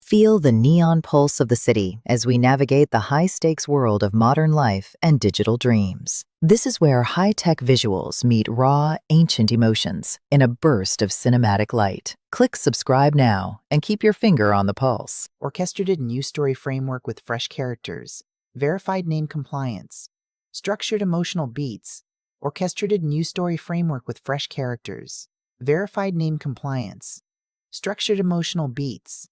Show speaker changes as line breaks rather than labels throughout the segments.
Feel the neon pulse of the city as we navigate the high-stakes world of modern life and digital dreams. This is where high-tech visuals meet raw, ancient emotions in a burst of cinematic light. Click subscribe now and keep your finger on the pulse.
Orchestrated news story framework with fresh characters, verified name compliance, structured emotional beats, orchestrated news story framework with fresh characters, verified name compliance, structured emotional beats.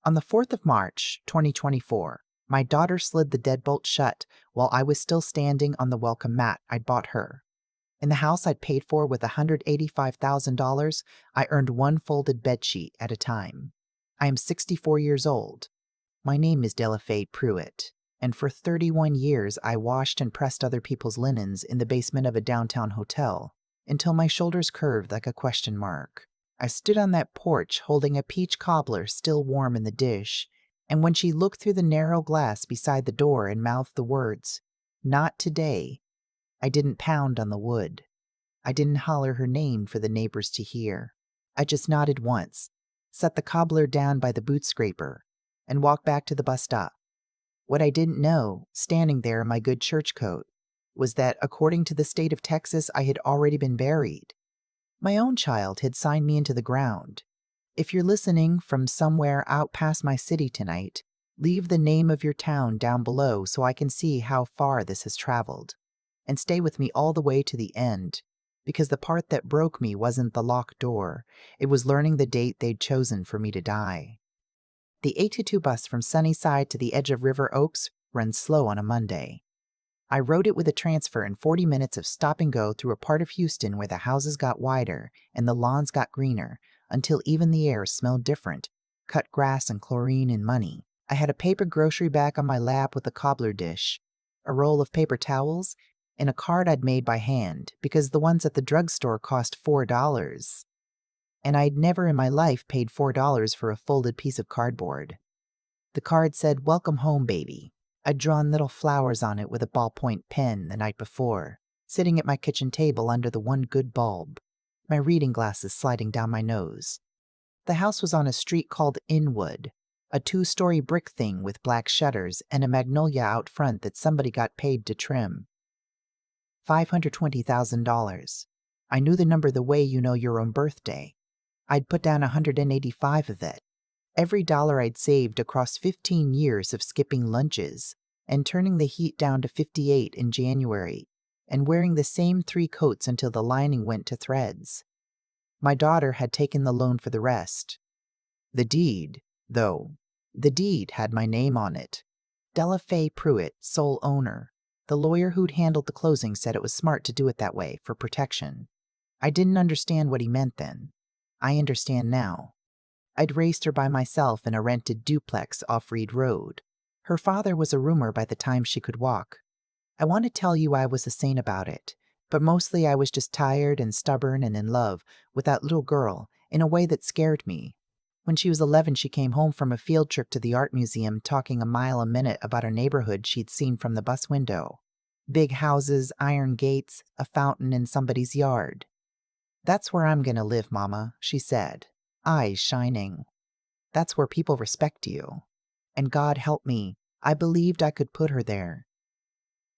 On the 4th of March, 2024, my daughter slid the deadbolt shut while I was still standing on the welcome mat I'd bought her. In the house I'd paid for with $185,000, I earned one folded bedsheet at a time. I am 64 years old. My name is Delafay Pruitt, and for 31 years I washed and pressed other people's linens in the basement of a downtown hotel until my shoulders curved like a question mark. I stood on that porch holding a peach cobbler still warm in the dish, and when she looked through the narrow glass beside the door and mouthed the words, "Not today," I didn't pound on the wood. I didn't holler her name for the neighbors to hear. I just nodded once, set the cobbler down by the boot scraper, and walked back to the bus stop. What I didn't know, standing there in my good church coat, was that according to the state of Texas, I had already been buried. My own child had signed me into the ground. If you're listening from somewhere out past my city tonight, leave the name of your town down below so I can see how far this has traveled. And stay with me all the way to the end, because the part that broke me wasn't the locked door, it was learning the date they'd chosen for me to die. The 822 bus from Sunnyside to the edge of River Oaks runs slow on a Monday. I rode it with a transfer in 40 minutes of stop and go through a part of Houston where the houses got wider and the lawns got greener, until even the air smelled different, cut grass and chlorine and money. I had a paper grocery bag on my lap with a cobbler dish, a roll of paper towels, and a card I'd made by hand because the ones at the drugstore cost $4. And I'd never in my life paid $4 for a folded piece of cardboard. The card said, "Welcome home, baby." I'd drawn little flowers on it with a ballpoint pen the night before, sitting at my kitchen table under the one good bulb, my reading glasses sliding down my nose. The house was on a street called Inwood, a 2-story brick thing with black shutters and a magnolia out front that somebody got paid to trim. $520,000. I knew the number the way you know your own birthday. I'd put down 185 of it. Every dollar I'd saved across 15 years of skipping lunches and turning the heat down to 58 in January and wearing the same 3 coats until the lining went to threads. My daughter had taken the loan for the rest. The deed had my name on it. Delafay Pruitt, sole owner. The lawyer who'd handled the closing said it was smart to do it that way, for protection. I didn't understand what he meant then. I understand now. I'd raised her by myself in a rented duplex off Reed Road. Her father was a roomer by the time she could walk. I want to tell you I was a saint about it, but mostly I was just tired and stubborn and in love with that little girl in a way that scared me. When she was 11, she came home from a field trip to the art museum talking a mile a minute about a neighborhood she'd seen from the bus window. Big houses, iron gates, a fountain in somebody's yard. "That's where I'm going to live, Mama," she said, eyes shining. "That's where people respect you." And God help me, I believed I could put her there.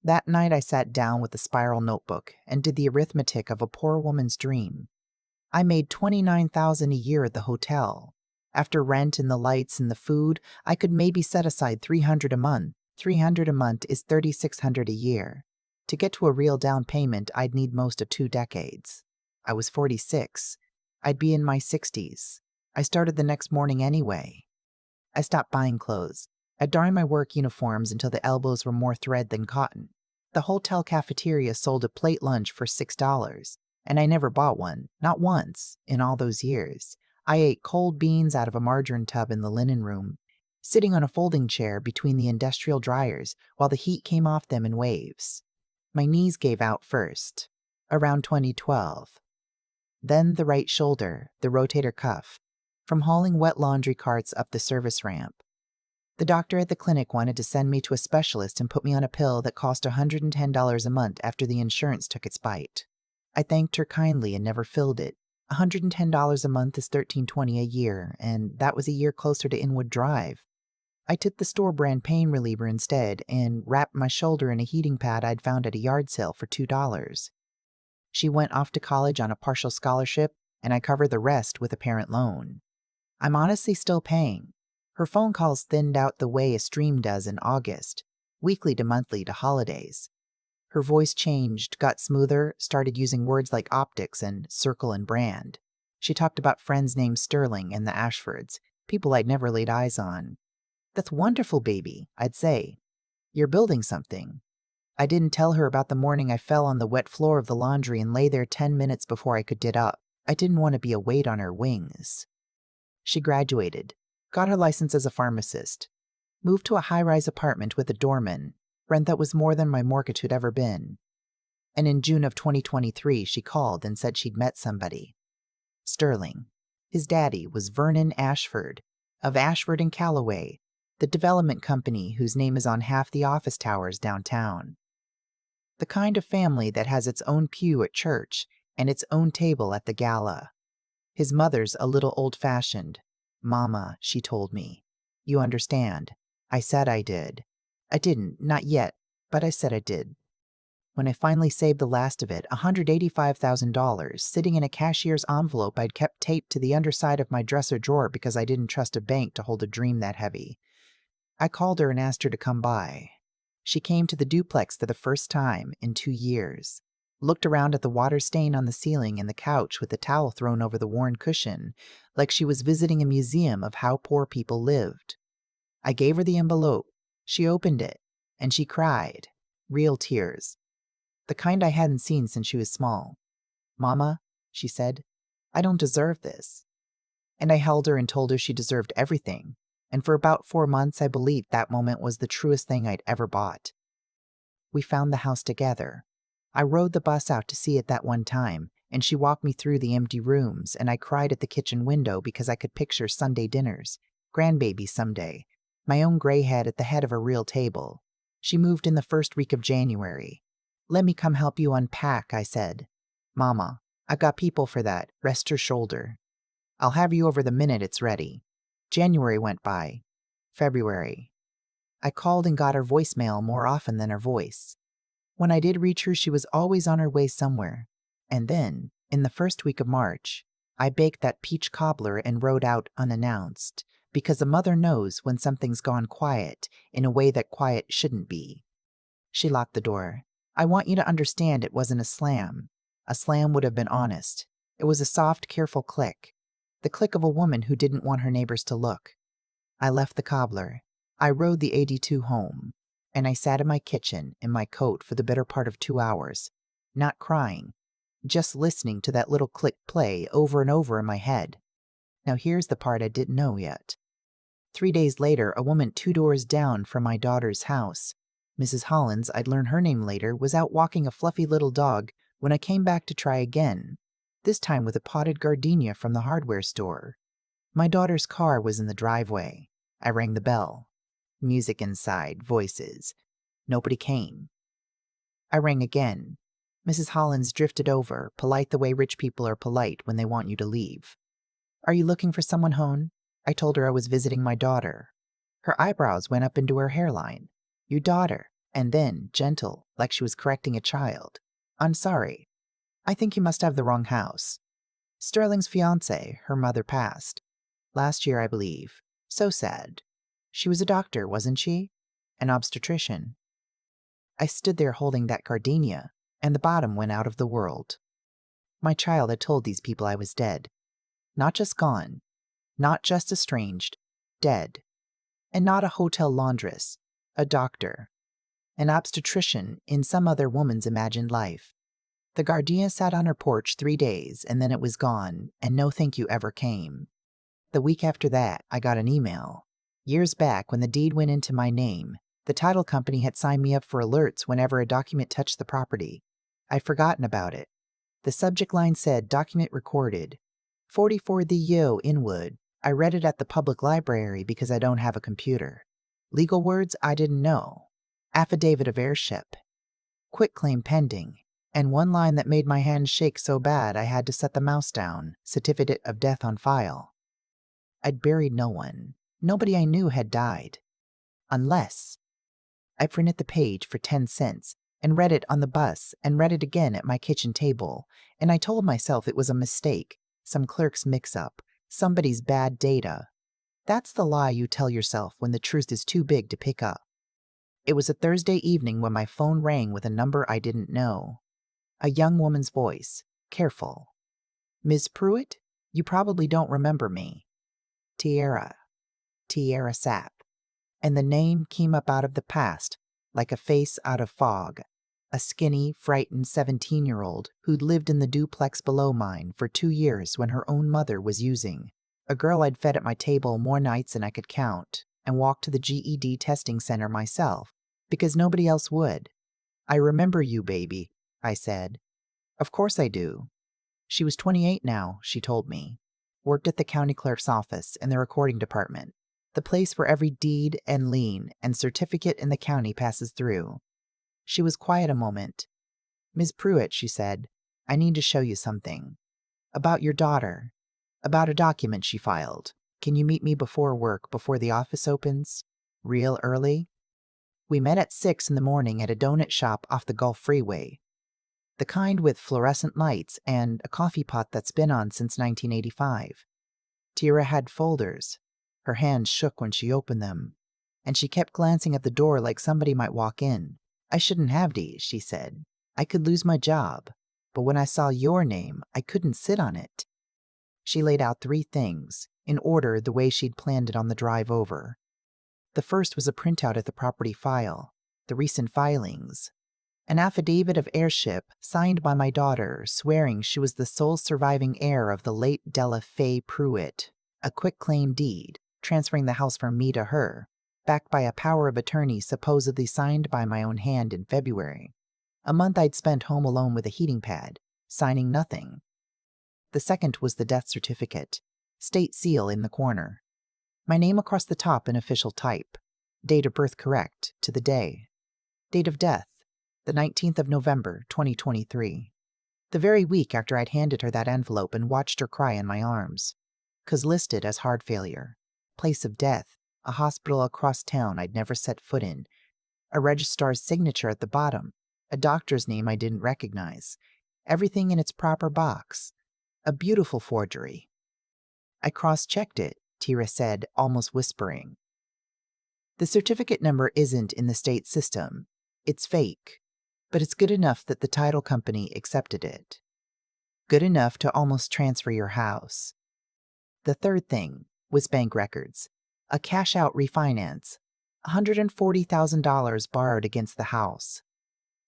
That night I sat down with a spiral notebook and did the arithmetic of a poor woman's dream. I made $29,000 a year at the hotel. After rent and the lights and the food, I could maybe set aside $300 a month. $300 a month is $3,600 a year. To get to a real down payment, I'd need most of 2 decades. I was 46. I'd be in my 60s. I started the next morning anyway. I stopped buying clothes. I'd darn my work uniforms until the elbows were more thread than cotton. The hotel cafeteria sold a plate lunch for $6, and I never bought one, not once, in all those years. I ate cold beans out of a margarine tub in the linen room, sitting on a folding chair between the industrial dryers while the heat came off them in waves. My knees gave out first, around 2012. Then the right shoulder, the rotator cuff, from hauling wet laundry carts up the service ramp. The doctor at the clinic wanted to send me to a specialist and put me on a pill that cost $110 a month after the insurance took its bite. I thanked her kindly and never filled it. $110 a month is $13.20 a year, and that was a year closer to Inwood Drive. I took the store brand pain reliever instead and wrapped my shoulder in a heating pad I'd found at a yard sale for $2. She went off to college on a partial scholarship, and I covered the rest with a parent loan. I'm honestly still paying. Her phone calls thinned out the way a stream does in August, weekly to monthly to holidays. Her voice changed, got smoother, started using words like optics and circle and brand. She talked about friends named Sterling and the Ashfords, people I'd never laid eyes on. "That's wonderful, baby," I'd say. "You're building something." I didn't tell her about the morning I fell on the wet floor of the laundry and lay there 10 minutes before I could get up. I didn't want to be a weight on her wings. She graduated, got her license as a pharmacist, moved to a high-rise apartment with a doorman, rent that was more than my mortgage had ever been. And in June of 2023, she called and said she'd met somebody. Sterling. His daddy was Vernon Ashford, of Ashford and Callaway, the development company whose name is on half the office towers downtown. The kind of family that has its own pew at church and its own table at the gala. His mother's a little old-fashioned. "Mama," she told me. "You understand." I said I did. I didn't, not yet, but I said I did. When I finally saved the last of it, $185,000, sitting in a cashier's envelope I'd kept taped to the underside of my dresser drawer because I didn't trust a bank to hold a dream that heavy, I called her and asked her to come by. She came to the duplex for the first time in 2 years, looked around at the water stain on the ceiling and the couch with the towel thrown over the worn cushion, like she was visiting a museum of how poor people lived. I gave her the envelope. She opened it, and she cried. Real tears. The kind I hadn't seen since she was small. "Mama," she said, "I don't deserve this." And I held her and told her she deserved everything. And for about 4 months, I believed that moment was the truest thing I'd ever bought. We found the house together. I rode the bus out to see it that one time, and she walked me through the empty rooms, and I cried at the kitchen window because I could picture Sunday dinners, grandbaby someday, my own gray head at the head of a real table. She moved in the first week of January. "Let me come help you unpack," I said. "Mama, I've got people for that. Rest your shoulder. I'll have you over the minute it's ready." January went by. February. I called and got her voicemail more often than her voice. When I did reach her, she was always on her way somewhere. And then, in the first week of March, I baked that peach cobbler and rode out unannounced, because a mother knows when something's gone quiet in a way that quiet shouldn't be. She locked the door. I want you to understand it wasn't a slam. A slam would have been honest. It was a soft, careful click. The click of a woman who didn't want her neighbors to look. I left the cobbler. I rode the 82 home. And I sat in my kitchen, in my coat, for the better part of 2 hours. Not crying. Just listening to that little click play over and over in my head. Now here's the part I didn't know yet. 3 days later, a woman 2 doors down from my daughter's house, Mrs. Hollins, I'd learn her name later, was out walking a fluffy little dog when I came back to try again, this time with a potted gardenia from the hardware store. My daughter's car was in the driveway. I rang the bell. Music inside, voices. Nobody came. I rang again. Mrs. Hollins drifted over, polite the way rich people are polite when they want you to leave. "Are you looking for someone home?" I told her I was visiting my daughter. Her eyebrows went up into her hairline. "Your daughter," and then, gentle, like she was correcting a child. "I'm sorry. I think you must have the wrong house. Sterling's fiancé, her mother passed. Last year, I believe. So sad. She was a doctor, wasn't she? An obstetrician." I stood there holding that gardenia, and the bottom went out of the world. My child had told these people I was dead. Not just gone. Not just estranged. Dead. And not a hotel laundress. A doctor. An obstetrician in some other woman's imagined life. The gardenia sat on her porch 3 days, and then it was gone, and no thank you ever came. The week after that, I got an email. Years back, when the deed went into my name, the title company had signed me up for alerts whenever a document touched the property. I'd forgotten about it. The subject line said, "Document recorded. 44 The Yo, Inwood." I read it at the public library because I don't have a computer. Legal words I didn't know. Affidavit of heirship. Quitclaim pending. And one line that made my hands shake so bad I had to set the mouse down, certificate of death on file. I'd buried no one. Nobody I knew had died. Unless I printed the page for 10 cents and read it on the bus and read it again at my kitchen table, and I told myself it was a mistake, some clerk's mix-up, somebody's bad data. That's the lie you tell yourself when the truth is too big to pick up. It was a Thursday evening when my phone rang with a number I didn't know. A young woman's voice, careful. "Ms. Pruitt, you probably don't remember me. Tierra Sapp." And the name came up out of the past, like a face out of fog. A skinny, frightened 17-year-old who'd lived in the duplex below mine for 2 years when her own mother was using. A girl I'd fed at my table more nights than I could count, and walked to the GED testing center myself, because nobody else would. "I remember you, baby," I said. "Of course I do." She was 28 now, she told me. Worked at the county clerk's office in the recording department, the place where every deed and lien and certificate in the county passes through. She was quiet a moment. "Ms. Pruitt," she said, "I need to show you something. About your daughter. About a document she filed. Can you meet me before work, before the office opens? Real early?" We met at 6 in the morning at a donut shop off the Gulf Freeway. The kind with fluorescent lights and a coffee pot that's been on since 1985. Tira had folders. Her hands shook when she opened them, and she kept glancing at the door like somebody might walk in. "I shouldn't have these," she said. "I could lose my job. But when I saw your name, I couldn't sit on it." She laid out 3 things, in order the way she'd planned it on the drive over. The first was a printout of the property file, the recent filings. An affidavit of heirship signed by my daughter, swearing she was the sole surviving heir of the late Della Faye Pruitt. A quitclaim deed, transferring the house from me to her, backed by a power of attorney supposedly signed by my own hand in February. A month I'd spent home alone with a heating pad, signing nothing. The second was the death certificate, state seal in the corner. My name across the top in official type. Date of birth correct, to the day. Date of death, the 19th of November, 2023. The very week after I'd handed her that envelope and watched her cry in my arms. 'Cause listed as heart failure. Place of death, a hospital across town I'd never set foot in. A registrar's signature at the bottom, a doctor's name I didn't recognize. Everything in its proper box. A beautiful forgery. "I cross-checked it," Tira said, almost whispering. "The certificate number isn't in the state system. It's fake. But it's good enough that the title company accepted it. Good enough to almost transfer your house." The third thing was bank records. A cash-out refinance. $140,000 borrowed against the house.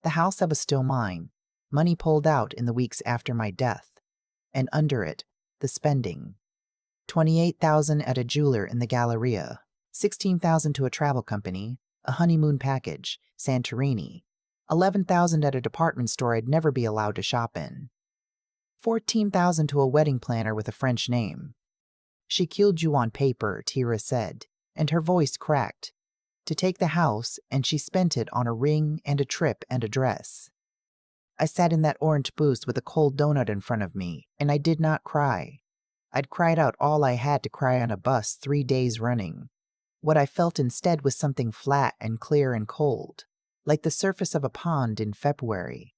The house that was still mine. Money pulled out in the weeks after my death. And under it, the spending. $28,000 at a jeweler in the Galleria. $16,000 to a travel company. A honeymoon package. Santorini. $11,000 at a department store I'd never be allowed to shop in. $14,000 to a wedding planner with a French name. "She killed you on paper," Tira said, and her voice cracked. "To take the house, and she spent it on a ring and a trip and a dress." I sat in that orange booth with a cold donut in front of me, and I did not cry. I'd cried out all I had to cry on a bus 3 days running. What I felt instead was something flat and clear and cold, like the surface of a pond in February.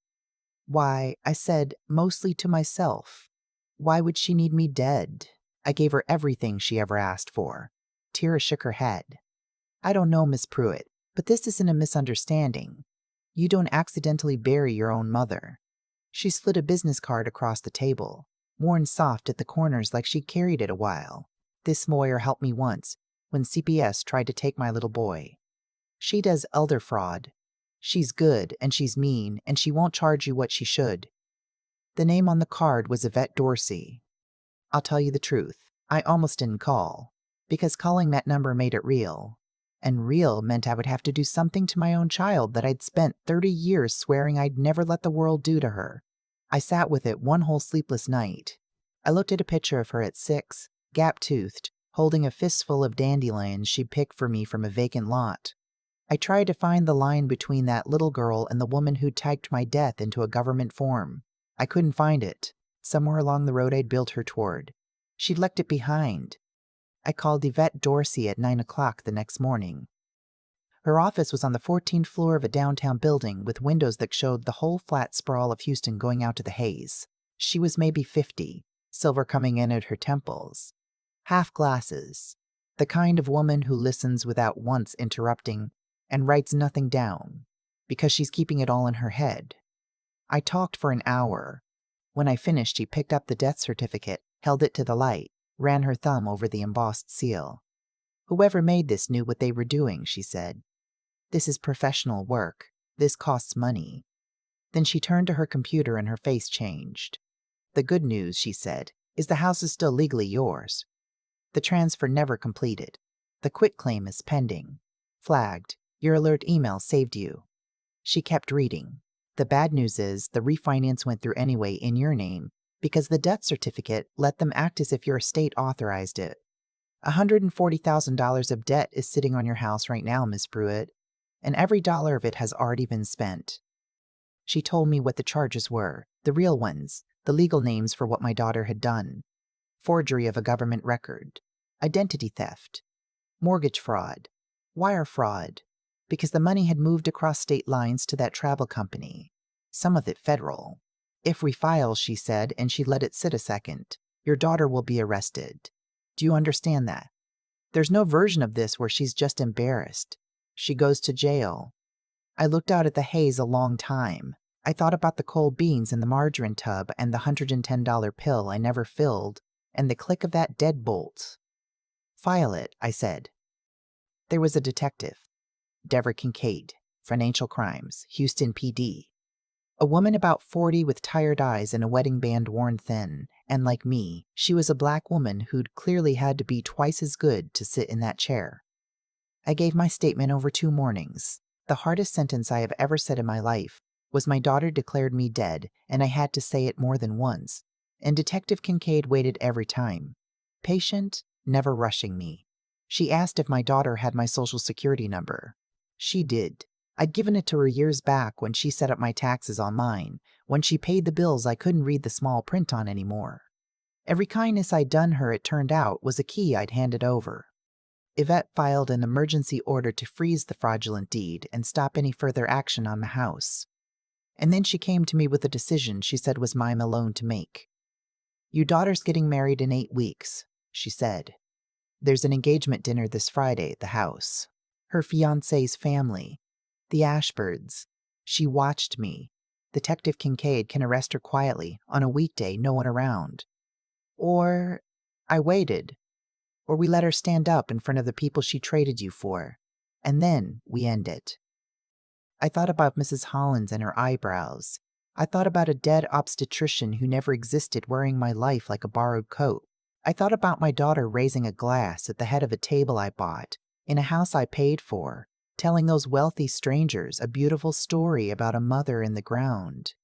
"Why," I said, mostly to myself, "why would she need me dead? I gave her everything she ever asked for." Tira shook her head. "I don't know, Miss Pruitt, but this isn't a misunderstanding. You don't accidentally bury your own mother." She slid a business card across the table, worn soft at the corners like she'd carried it a while. "This lawyer helped me once, when CPS tried to take my little boy. She does elder fraud. She's good, and she's mean, and she won't charge you what she should." The name on the card was Yvette Dorsey. I'll tell you the truth, I almost didn't call, because calling that number made it real. And real meant I would have to do something to my own child that I'd spent 30 years swearing I'd never let the world do to her. I sat with it one whole sleepless night. I looked at a picture of her at 6, gap-toothed, holding a fistful of dandelions she'd picked for me from a vacant lot. I tried to find the line between that little girl and the woman who'd typed my death into a government form. I couldn't find it. Somewhere along the road I'd built her toward. She'd left it behind. I called Yvette Dorsey at 9 o'clock the next morning. Her office was on the 14th floor of a downtown building with windows that showed the whole flat sprawl of Houston going out to the haze. She was maybe 50, silver coming in at her temples. Half glasses. The kind of woman who listens without once interrupting and writes nothing down, because she's keeping it all in her head. I talked for an hour. When I finished, she picked up the death certificate, held it to the light, ran her thumb over the embossed seal. Whoever made this knew what they were doing, she said. This is professional work. This costs money. Then she turned to her computer and her face changed. The good news, she said, is the house is still legally yours. The transfer never completed. The quitclaim is pending. Flagged. Your alert email saved you. She kept reading. The bad news is the refinance went through anyway in your name because the death certificate let them act as if your estate authorized it. $140,000 of debt is sitting on your house right now, Miss Pruitt, and every dollar of it has already been spent. She told me what the charges were, the real ones, the legal names for what my daughter had done. Forgery of a government record, identity theft, mortgage fraud, wire fraud, because the money had moved across state lines to that travel company, some of it federal. If we file, she said, and she let it sit a second, your daughter will be arrested. Do you understand that? There's no version of this where she's just embarrassed. She goes to jail. I looked out at the haze a long time. I thought about the cold beans in the margarine tub and the $110 pill I never filled, and the click of that deadbolt. File it, I said. There was a detective. Deborah Kincaid, Financial Crimes, Houston PD. A woman about 40 with tired eyes and a wedding band worn thin, and like me, she was a black woman who'd clearly had to be twice as good to sit in that chair. I gave my statement over 2 mornings. The hardest sentence I have ever said in my life was my daughter declared me dead, and I had to say it more than once. And Detective Kincaid waited every time. Patient, never rushing me. She asked if my daughter had my social security number. She did. I'd given it to her years back when she set up my taxes on mine, when she paid the bills I couldn't read the small print on anymore. Every kindness I'd done her, it turned out, was a key I'd handed over. Yvette filed an emergency order to freeze the fraudulent deed and stop any further action on the house. And then she came to me with a decision she said was mine alone to make. Your daughter's getting married in 8 weeks, she said. There's an engagement dinner this Friday at the house. Her fiancé's family. The Ashfords. She watched me. Detective Kincaid can arrest her quietly, on a weekday, no one around. Or I waited. Or we let her stand up in front of the people she traded you for. And then we end it. I thought about Mrs. Hollins and her eyebrows. I thought about a dead obstetrician who never existed wearing my life like a borrowed coat. I thought about my daughter raising a glass at the head of a table I bought, in a house I paid for, telling those wealthy strangers a beautiful story about a mother in the ground.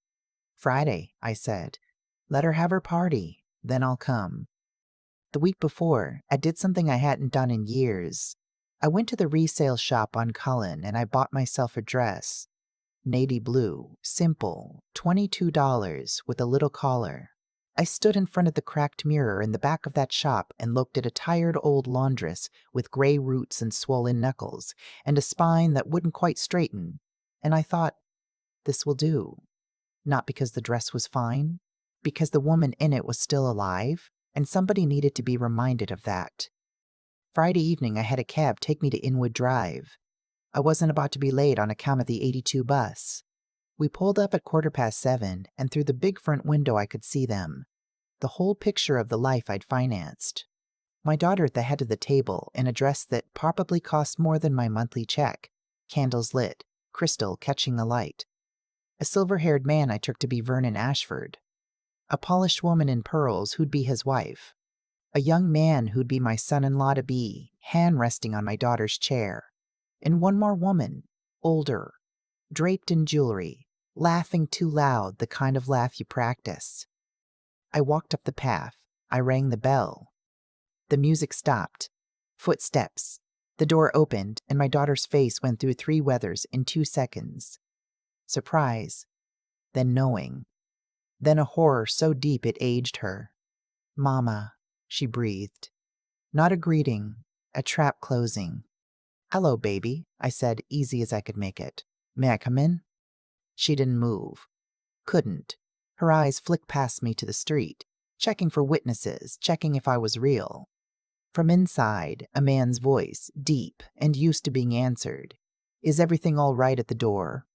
Friday, I said. Let her have her party, then I'll come. The week before, I did something I hadn't done in years. I went to the resale shop on Cullen and I bought myself a dress. Navy blue, simple, $22 with a little collar. I stood in front of the cracked mirror in the back of that shop and looked at a tired old laundress with gray roots and swollen knuckles and a spine that wouldn't quite straighten, and I thought, this will do. Not because the dress was fine, because the woman in it was still alive, and somebody needed to be reminded of that. Friday evening I had a cab take me to Inwood Drive. I wasn't about to be late on account of the 82 bus. We pulled up at 7:15, and through the big front window I could see them. The whole picture of the life I'd financed. My daughter at the head of the table, in a dress that probably cost more than my monthly check. Candles lit, crystal catching the light. A silver-haired man I took to be Vernon Ashford. A polished woman in pearls who'd be his wife. A young man who'd be my son-in-law-to-be, hand resting on my daughter's chair. And one more woman, older, draped in jewelry, laughing too loud, the kind of laugh you practice. I walked up the path. I rang the bell. The music stopped. Footsteps. The door opened, and my daughter's face went through 3 weathers in 2 seconds. Surprise, then knowing, then a horror so deep it aged her. "Mama," she breathed. Not a greeting, a trap closing. "Hello, baby," I said, easy as I could make it. "May I come in?" She didn't move. Couldn't. Her eyes flicked past me to the street, checking for witnesses, checking if I was real. From inside, a man's voice, deep and used to being answered. "Is everything all right at the door?"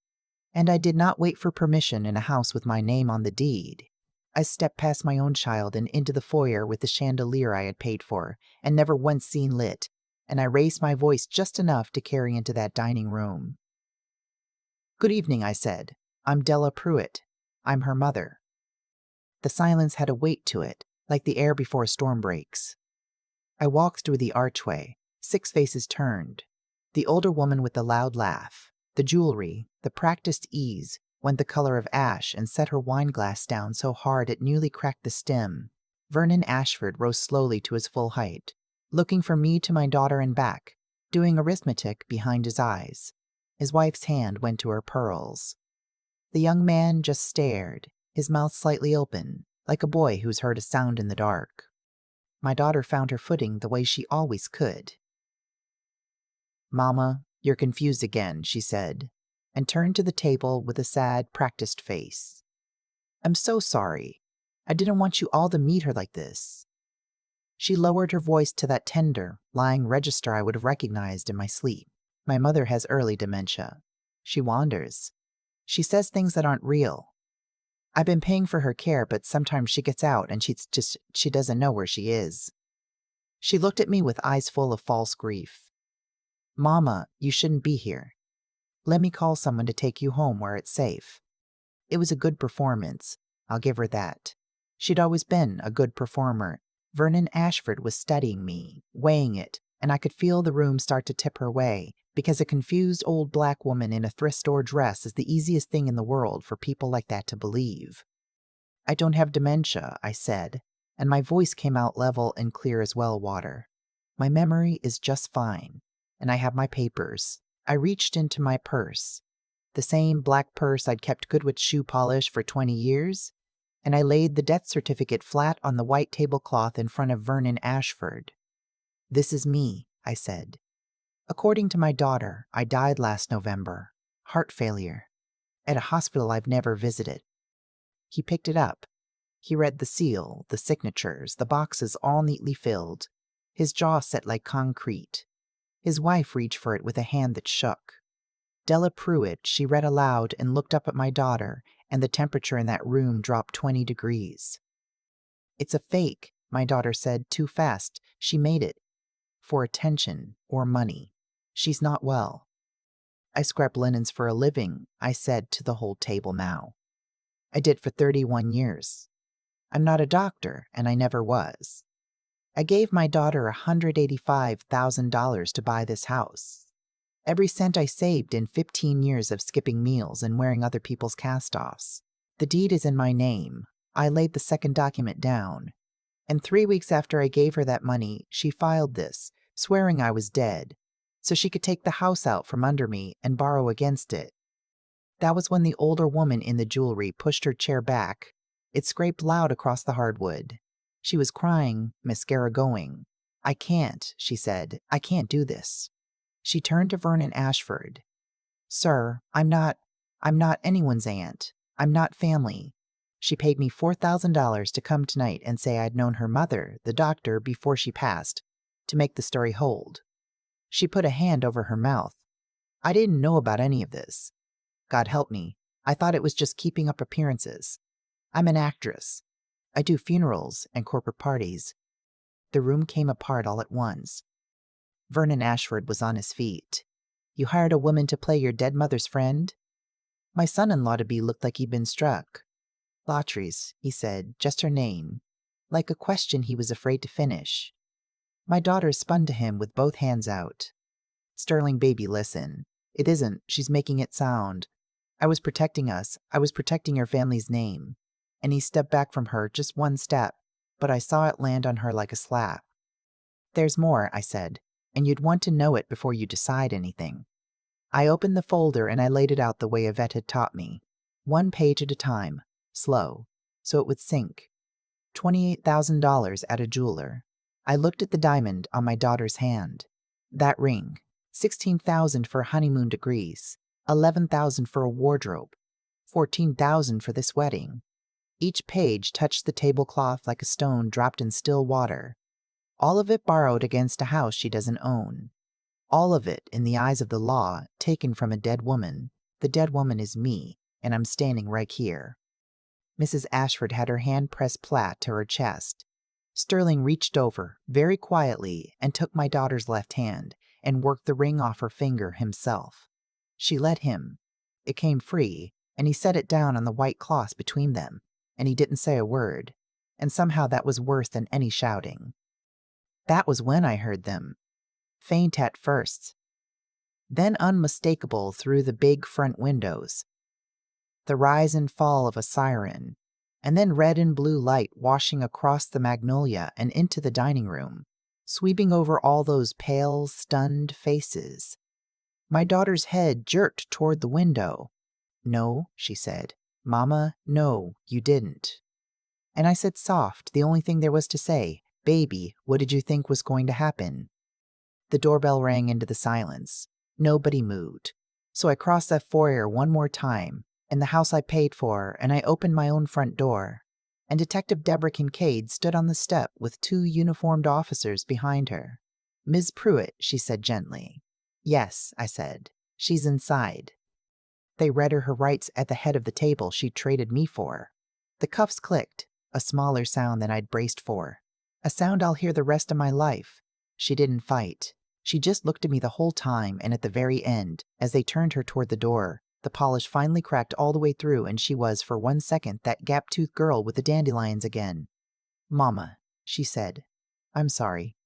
And I did not wait for permission in a house with my name on the deed. I stepped past my own child and into the foyer with the chandelier I had paid for and never once seen lit, and I raised my voice just enough to carry into that dining room. "Good evening," I said. "I'm Della Pruitt. I'm her mother." The silence had a weight to it, like the air before a storm breaks. I walked through the archway, 6 faces turned. The older woman with the loud laugh, the jewelry, the practiced ease, went the color of ash and set her wineglass down so hard it nearly cracked the stem. Vernon Ashford rose slowly to his full height, looking from me to my daughter and back, doing arithmetic behind his eyes. His wife's hand went to her pearls. The young man just stared, his mouth slightly open, like a boy who's heard a sound in the dark. My daughter found her footing the way she always could. "Mama, you're confused again," she said, and turned to the table with a sad, practiced face. "I'm so sorry. I didn't want you all to meet her like this." She lowered her voice to that tender, lying register I would have recognized in my sleep. "My mother has early dementia. She wanders. She says things that aren't real. I've been paying for her care, but sometimes she gets out and she doesn't know where she is." She looked at me with eyes full of false grief. "Mama, you shouldn't be here. Let me call someone to take you home where it's safe." It was a good performance. I'll give her that. She'd always been a good performer. Vernon Ashford was studying me, weighing it, and I could feel the room start to tip her way, because a confused old black woman in a thrift store dress is the easiest thing in the world for people like that to believe. "I don't have dementia," I said, and my voice came out level and clear as well water. "My memory is just fine, and I have my papers." I reached into my purse, the same black purse I'd kept good with shoe polish for 20 years, and I laid the death certificate flat on the white tablecloth in front of Vernon Ashford. "This is me," I said. "According to my daughter, I died last November. Heart failure. At a hospital I've never visited." He picked it up. He read the seal, the signatures, the boxes all neatly filled. His jaw set like concrete. His wife reached for it with a hand that shook. "Della Pruitt," she read aloud and looked up at my daughter, and the temperature in that room dropped 20 degrees. "It's a fake," my daughter said too fast. "She made it. For attention or money. She's not well." "I scrap linens for a living," I said to the whole table now. "I did for 31 years. I'm not a doctor, and I never was. I gave my daughter $185,000 to buy this house. Every cent I saved in 15 years of skipping meals and wearing other people's cast-offs. The deed is in my name. I laid the second document down. And 3 weeks after I gave her that money, she filed this, swearing I was dead, so she could take the house out from under me and borrow against it." That was when the older woman in the jewelry pushed her chair back. It scraped loud across the hardwood. She was crying, mascara going. "I can't," she said. "I can't do this." She turned to Vernon Ashford. "Sir, I'm not anyone's aunt. I'm not family. She paid me $4,000 to come tonight and say I'd known her mother, the doctor, before she passed, to make the story hold." She put a hand over her mouth. "I didn't know about any of this. God help me. I thought it was just keeping up appearances. I'm an actress. I do funerals and corporate parties." The room came apart all at once. Vernon Ashford was on his feet. "You hired a woman to play your dead mother's friend?" My son-in-law-to-be looked like he'd been struck. "Lautries," he said, just her name, like a question he was afraid to finish. My daughter spun to him with both hands out. "Sterling, baby, listen. It isn't. She's making it sound. I was protecting us. I was protecting your family's name." And he stepped back from her just one step, but I saw it land on her like a slap. "There's more," I said. and you'd want to know it before you decide anything. I opened the folder and I laid it out the way Yvette had taught me. 1 page at a time, slow, so it would sink. $28,000 at a jeweler. I looked at the diamond on my daughter's hand. That ring. $16,000 for a honeymoon to Greece. $11,000 for a wardrobe. $14,000 for this wedding. Each page touched the tablecloth like a stone dropped in still water. All of it borrowed against a house she doesn't own. All of it, in the eyes of the law, taken from a dead woman. The dead woman is me, and I'm standing right here. Mrs. Ashford had her hand pressed flat to her chest. Sterling reached over, very quietly, and took my daughter's left hand, and worked the ring off her finger himself. She let him. It came free, and he set it down on the white cloth between them, and he didn't say a word, and somehow that was worse than any shouting. That was when I heard them. Faint at first, then unmistakable through the big front windows. The rise and fall of a siren, and then red and blue light washing across the magnolia and into the dining room, sweeping over all those pale, stunned faces. My daughter's head jerked toward the window. "No," she said. "Mama, no, you didn't." And I said soft, the only thing there was to say, "Baby, what did you think was going to happen?" The doorbell rang into the silence. Nobody moved. So I crossed that foyer one more time, in the house I paid for, and I opened my own front door. And Detective Deborah Kincaid stood on the step with 2 uniformed officers behind her. "Ms. Pruitt," she said gently. "Yes," I said. "She's inside." They read her rights at the head of the table she'd traded me for. The cuffs clicked, a smaller sound than I'd braced for. A sound I'll hear the rest of my life. She didn't fight. She just looked at me the whole time, and at the very end, as they turned her toward the door, the polish finally cracked all the way through, and she was, for 1 second, that gap-toothed girl with the dandelions again. "Mama," she said. "I'm sorry.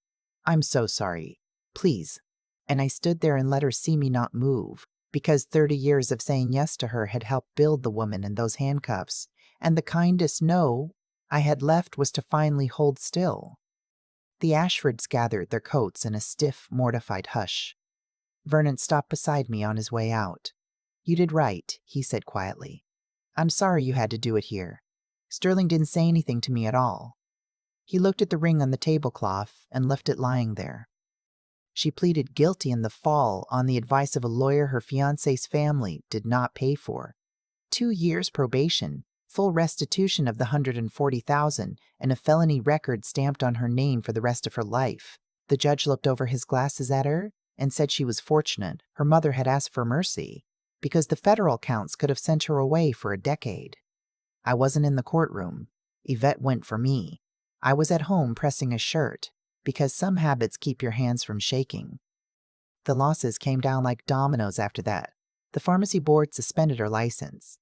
I'm so sorry. Please." And I stood there and let her see me not move, because 30 years of saying yes to her had helped build the woman in those handcuffs, and the kindest no I had left was to finally hold still. The Ashfords gathered their coats in a stiff, mortified hush. Vernon stopped beside me on his way out. "You did right," he said quietly. "I'm sorry you had to do it here. Sterling didn't say anything to me at all." He looked at the ring on the tablecloth and left it lying there. She pleaded guilty in the fall on the advice of a lawyer her fiancé's family did not pay for. 2 years probation, full restitution of the $140,000, and a felony record stamped on her name for the rest of her life. The judge looked over his glasses at her and said she was fortunate her mother had asked for mercy, because the federal counts could have sent her away for a decade. I wasn't in the courtroom. Yvette went for me. I was at home pressing a shirt, because some habits keep your hands from shaking. The losses came down like dominoes after that. The pharmacy board suspended her license.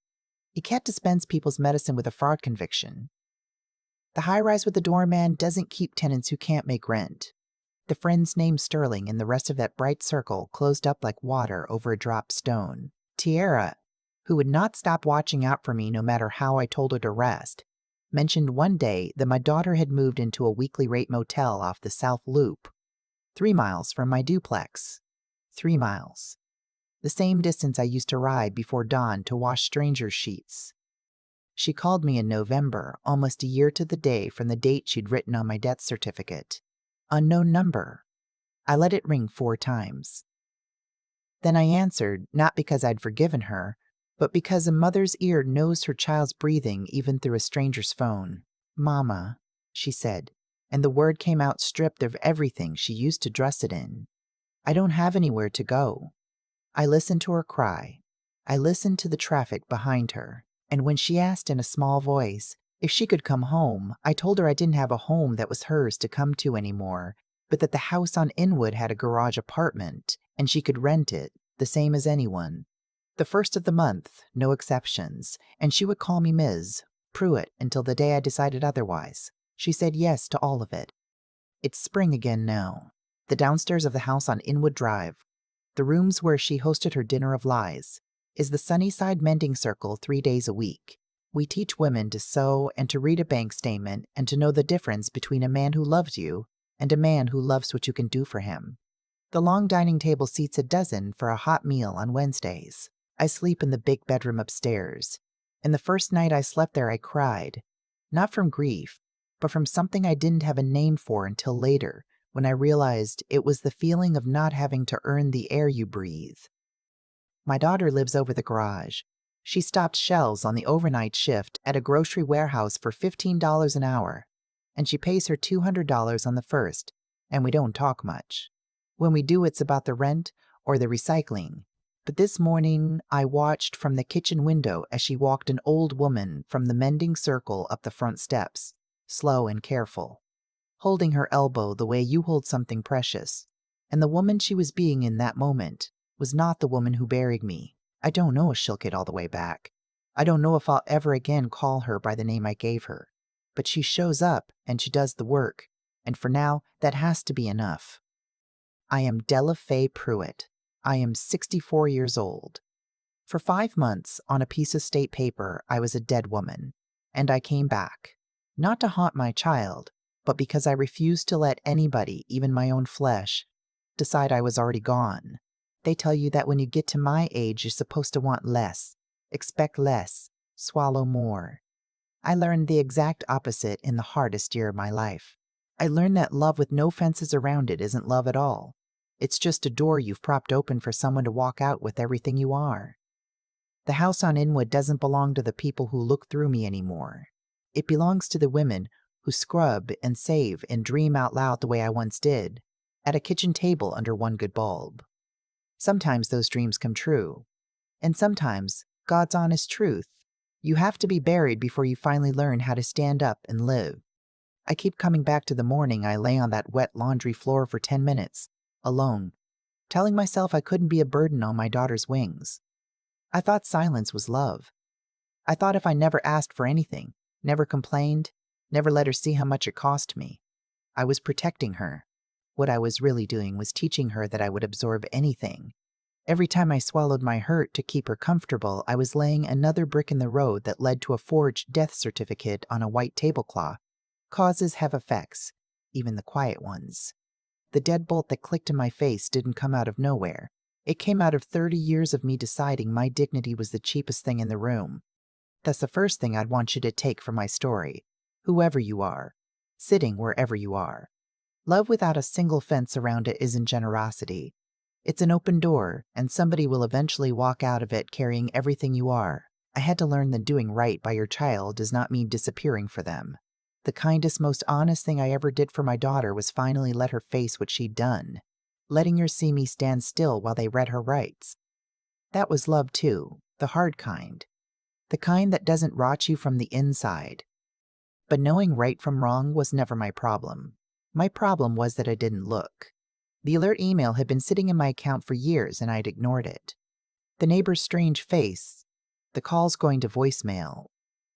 You can't dispense people's medicine with a fraud conviction. The high-rise with the doorman doesn't keep tenants who can't make rent. The friends named Sterling and the rest of that bright circle closed up like water over a dropped stone. Tierra, who would not stop watching out for me no matter how I told her to rest, mentioned one day that my daughter had moved into a weekly rate motel off the South Loop, 3 miles from my duplex. 3 miles. The same distance I used to ride before dawn to wash strangers' sheets. She called me in November, almost a year to the day from the date she'd written on my death certificate. Unknown number. I let it ring 4 times. Then I answered, not because I'd forgiven her, but because a mother's ear knows her child's breathing even through a stranger's phone. "Mama," she said, and the word came out stripped of everything she used to dress it in. "I don't have anywhere to go." I listened to her cry. I listened to the traffic behind her. And when she asked in a small voice if she could come home, I told her I didn't have a home that was hers to come to anymore, but that the house on Inwood had a garage apartment, and she could rent it, the same as anyone. The first of the month, no exceptions, and she would call me Ms. Pruitt until the day I decided otherwise. She said yes to all of it. It's spring again now. The downstairs of the house on Inwood Drive, the rooms where she hosted her dinner of lies, is the Sunnyside Mending Circle 3 days a week. We teach women to sew and to read a bank statement and to know the difference between a man who loves you and a man who loves what you can do for him. The long dining table seats a dozen for a hot meal on Wednesdays. I sleep in the big bedroom upstairs. And the first night I slept there, I cried. Not from grief, but from something I didn't have a name for until later, when I realized it was the feeling of not having to earn the air you breathe. My daughter lives over the garage. She stopped shelves on the overnight shift at a grocery warehouse for $15 an hour, and she pays her $200 on the first, and we don't talk much. When we do, it's about the rent or the recycling. But this morning, I watched from the kitchen window as she walked an old woman from the mending circle up the front steps, slow and careful, holding her elbow the way you hold something precious. And the woman she was being in that moment was not the woman who buried me. I don't know if she'll get all the way back. I don't know if I'll ever again call her by the name I gave her. But she shows up and she does the work. And for now, that has to be enough. I am Della Faye Pruitt. I am 64 years old. For 5 months, on a piece of state paper, I was a dead woman. And I came back. Not to haunt my child, but because I refused to let anybody, even my own flesh, decide I was already gone. They tell you that when you get to my age, you're supposed to want less, expect less, swallow more. I learned the exact opposite in the hardest year of my life. I learned that love with no fences around it isn't love at all. It's just a door you've propped open for someone to walk out with everything you are. The house on Inwood doesn't belong to the people who look through me anymore. It belongs to the women who scrub and save and dream out loud the way I once did, at a kitchen table under one good bulb. Sometimes those dreams come true. And sometimes, God's honest truth, you have to be buried before you finally learn how to stand up and live. I keep coming back to the morning I lay on that wet laundry floor for 10 minutes, alone, telling myself I couldn't be a burden on my daughter's wings. I thought silence was love. I thought if I never asked for anything, never complained, never let her see how much it cost me, I was protecting her. What I was really doing was teaching her that I would absorb anything. Every time I swallowed my hurt to keep her comfortable, I was laying another brick in the road that led to a forged death certificate on a white tablecloth. Causes have effects, even the quiet ones. The deadbolt that clicked in my face didn't come out of nowhere. It came out of 30 years of me deciding my dignity was the cheapest thing in the room. That's the first thing I'd want you to take from my story. Whoever you are, sitting wherever you are. Love without a single fence around it isn't generosity. It's an open door, and somebody will eventually walk out of it carrying everything you are. I had to learn that doing right by your child does not mean disappearing for them. The kindest, most honest thing I ever did for my daughter was finally let her face what she'd done, letting her see me stand still while they read her rights. That was love too, the hard kind. The kind that doesn't rot you from the inside. But knowing right from wrong was never my problem. My problem was that I didn't look. The alert email had been sitting in my account for years and I'd ignored it. The neighbor's strange face, the calls going to voicemail,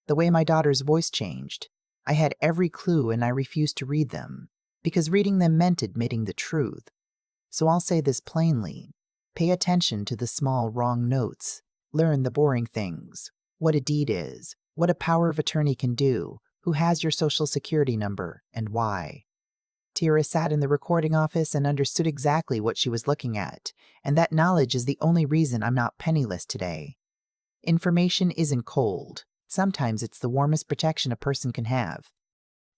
the way my daughter's voice changed. I had every clue and I refused to read them, because reading them meant admitting the truth. So I'll say this plainly. Pay attention to the small wrong notes. Learn the boring things. What a deed is, what a power of attorney can do, who has your social security number, and why. Tira sat in the recording office and understood exactly what she was looking at, and that knowledge is the only reason I'm not penniless today. Information isn't cold. Sometimes it's the warmest protection a person can have.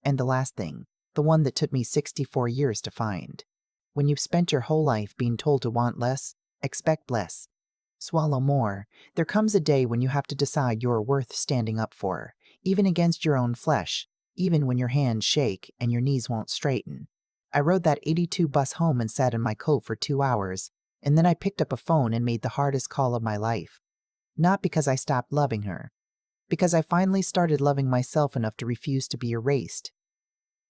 And the last thing, the one that took me 64 years to find. When you've spent your whole life being told to want less, expect less. Swallow more. There comes a day when you have to decide you're worth standing up for, even against your own flesh, even when your hands shake and your knees won't straighten. I rode that 82 bus home and sat in my coat for 2 hours, and then I picked up a phone and made the hardest call of my life. Not because I stopped loving her, because I finally started loving myself enough to refuse to be erased.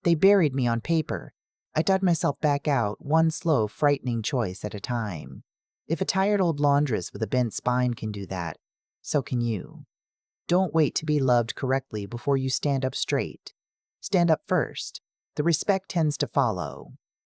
They buried me on paper. I dug myself back out, one slow, frightening choice at a time. If a tired old laundress with a bent spine can do that, so can you. Don't wait to be loved correctly before you stand up straight. Stand up first. The respect tends to follow.